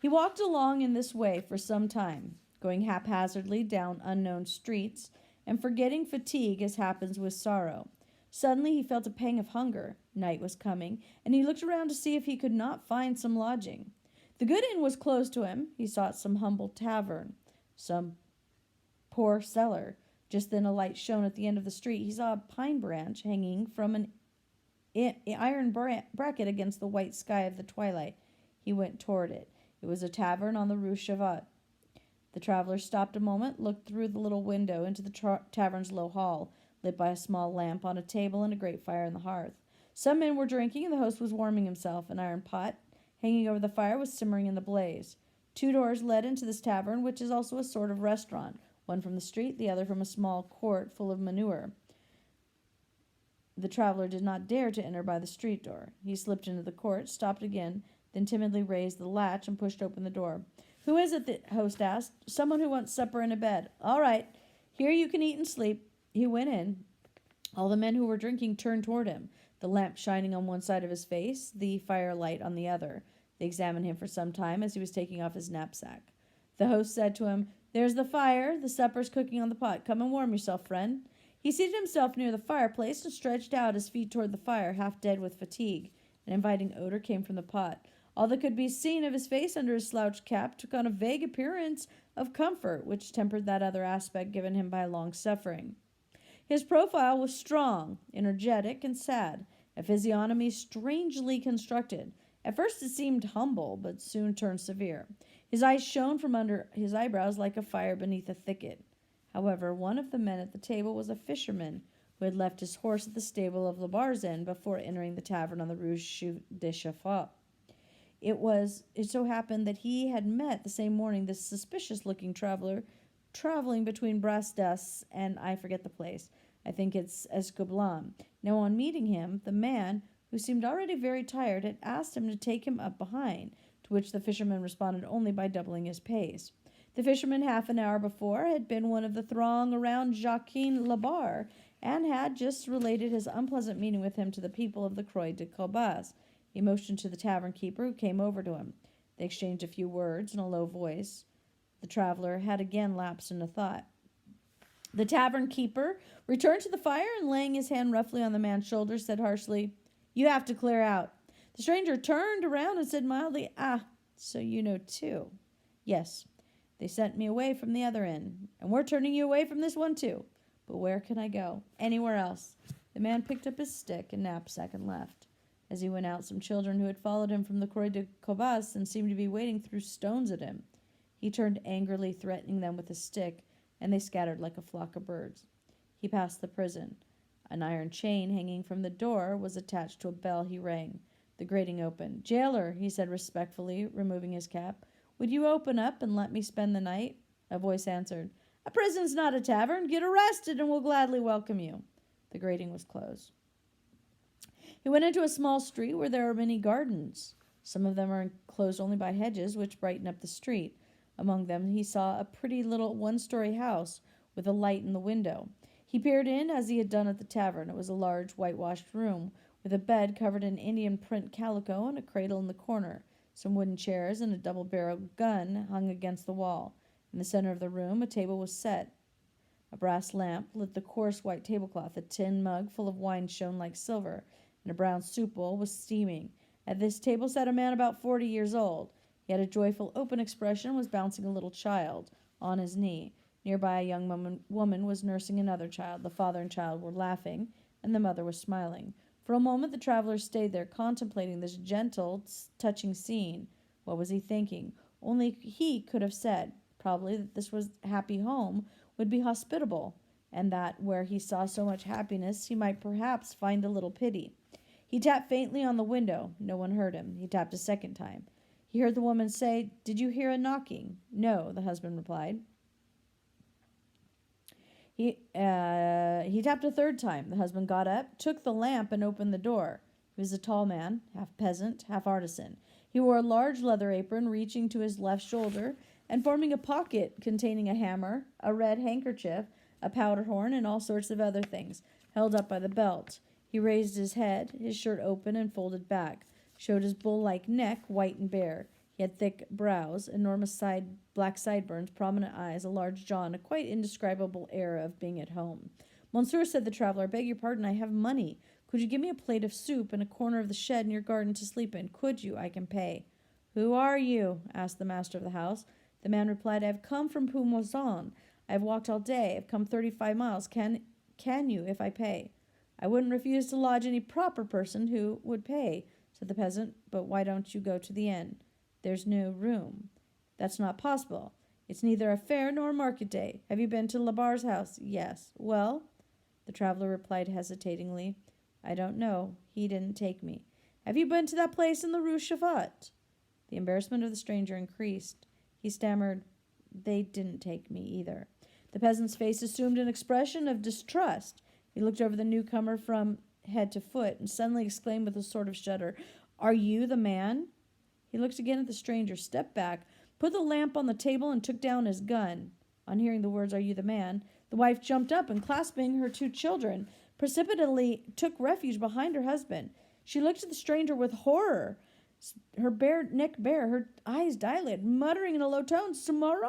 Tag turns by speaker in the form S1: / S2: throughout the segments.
S1: He walked along in this way for some time, going haphazardly down unknown streets, and forgetting fatigue as happens with sorrow. Suddenly he felt a pang of hunger. Night was coming, and he looked around to see if he could not find some lodging. The good inn was closed to him. He sought some humble tavern, some poor cellar. Just then a light shone at the end of the street. He saw a pine branch hanging from an iron bracket against the white sky of the twilight. He went toward it. It was a tavern on the Rue Chevat. The traveler stopped a moment, looked through the little window into the tavern's low hall, lit by a small lamp on a table and a great fire in the hearth. Some men were drinking, and the host was warming himself. An iron pot, hanging over the fire, was simmering in the blaze. 2 doors led into this tavern, which is also a sort of restaurant, one from the street, the other from a small court full of manure. The traveler did not dare to enter by the street door. He slipped into the court, stopped again, then timidly raised the latch and pushed open the door. "Who is it?" the host asked. "Someone who wants supper and a bed." "All right. Here you can eat and sleep." He went in. All the men who were drinking turned toward him, the lamp shining on one side of his face, the firelight on the other. They examined him for some time as he was taking off his knapsack. The host said to him, "There's the fire. The supper's cooking on the pot. Come and warm yourself, friend." He seated himself near the fireplace and stretched out his feet toward the fire, half dead with fatigue. An inviting odor came from the pot. All that could be seen of his face under his slouched cap took on a vague appearance of comfort, which tempered that other aspect given him by long suffering. His profile was strong, energetic, and sad, a physiognomy strangely constructed. At first it seemed humble, but soon turned severe. His eyes shone from under his eyebrows like a fire beneath a thicket. However, one of the men at the table was a fisherman who had left his horse at the stable of Le Bar's Inn before entering the tavern on the Rue de Chevat. It so happened that he had met the same morning this suspicious-looking traveler traveling between Brasdas and I forget the place. I think it's Escoublan. Now, on meeting him, the man, who seemed already very tired, had asked him to take him up behind, to which the fisherman responded only by doubling his pace. The fisherman, half an hour before, had been one of the throng around Joaquin Labar, and had just related his unpleasant meeting with him to the people of the Croix de Colbas. He motioned to the tavern keeper, who came over to him. They exchanged a few words in a low voice. The traveler had again lapsed into thought. The tavern keeper returned to the fire and, laying his hand roughly on the man's shoulder, said harshly, "You have to clear out." The stranger turned around and said mildly, "Ah, so you know too." "Yes. They sent me away from the other inn, and we're turning you away from this one too. But where can I go? Anywhere else." The man picked up his stick and knapsack and left. As he went out, some children who had followed him from the Croix de Colbas and seemed to be waiting threw stones at him. He turned angrily, threatening them with his stick, and they scattered like a flock of birds. He passed the prison. An iron chain hanging from the door was attached to a bell. He rang. The grating opened. "Jailer," he said respectfully, removing his cap, "would you open up and let me spend the night?" A voice answered, "A prison's not a tavern. Get arrested and we'll gladly welcome you." The grating was closed. He went into a small street where there are many gardens. Some of them are enclosed only by hedges, which brighten up the street. Among them he saw a pretty little one-story house with a light in the window. He peered in as he had done at the tavern. It was a large whitewashed room with a bed covered in Indian print calico and a cradle in the corner. Some wooden chairs and a double-barreled gun hung against the wall. In the center of the room a table was set. A brass lamp lit the coarse white tablecloth. A tin mug full of wine shone like silver, and a brown soup bowl was steaming. At this table sat a man about 40 years old. He had a joyful, open expression and was bouncing a little child on his knee. Nearby, a young woman was nursing another child. The father and child were laughing, and the mother was smiling. For a moment the traveler stayed there, contemplating this gentle, touching scene. What was he thinking? Only he could have said. Probably that this was happy home would be hospitable, and that where he saw so much happiness he might perhaps find a little pity. He tapped faintly on the window. No one heard him. He tapped a second time. He heard the woman say, "Did you hear a knocking?" "No," the husband replied. He tapped a third time. The husband got up, took the lamp, and opened the door. He was a tall man, half peasant, half artisan. He wore a large leather apron reaching to his left shoulder and forming a pocket containing a hammer, a red handkerchief, a powder horn, and all sorts of other things, held up by the belt. He raised his head, his shirt open and folded back, showed his bull-like neck, white and bare. He had thick brows, enormous black sideburns, prominent eyes, a large jaw, and a quite indescribable air of being at home. Monsieur, said the traveler, I beg your pardon, I have money. Could you give me a plate of soup and a corner of the shed in your garden to sleep in? Could you? I can pay. Who are you? Asked the master of the house. The man replied, I have come from Pumoisin. I have walked all day. I have come 35 miles. Can you, if I pay? I wouldn't refuse to lodge any proper person who would pay, said the peasant, but why don't you go to the inn? There's no room. That's not possible. It's neither a fair nor a market day. Have you been to Labarre's house? Yes. Well? The traveler replied hesitatingly, I don't know. He didn't take me. Have you been to that place in the Rue Chaffaut? The embarrassment of the stranger increased. He stammered, They didn't take me either. The peasant's face assumed an expression of distrust. He looked over the newcomer from head to foot and suddenly exclaimed with a sort of shudder, Are you the man? He looked again at the stranger, stepped back, put the lamp on the table, and took down his gun. On hearing the words, Are you the man? The wife jumped up and, clasping her 2 children, precipitately took refuge behind her husband. She looked at the stranger with horror, her bare neck bare, her eyes dilated, muttering in a low tone, Samarad!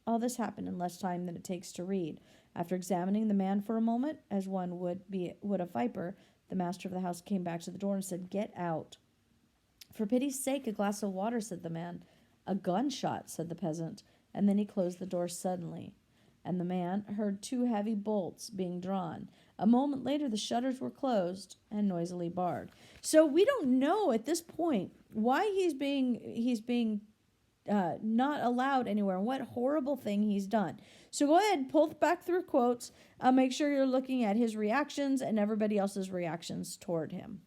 S1: All this happened in less time than it takes to read. After examining the man for a moment, as one would a viper, the master of the house came back to the door and said, Get out. For pity's sake, a glass of water, said the man. A gunshot, said the peasant, and then he closed the door suddenly, and the man heard 2 heavy bolts being drawn. A moment later, the shutters were closed and noisily barred. So we don't know at this point why he's being not allowed anywhere and what horrible thing he's done. So go ahead, pull back through quotes. Make sure you're looking at his reactions and everybody else's reactions toward him.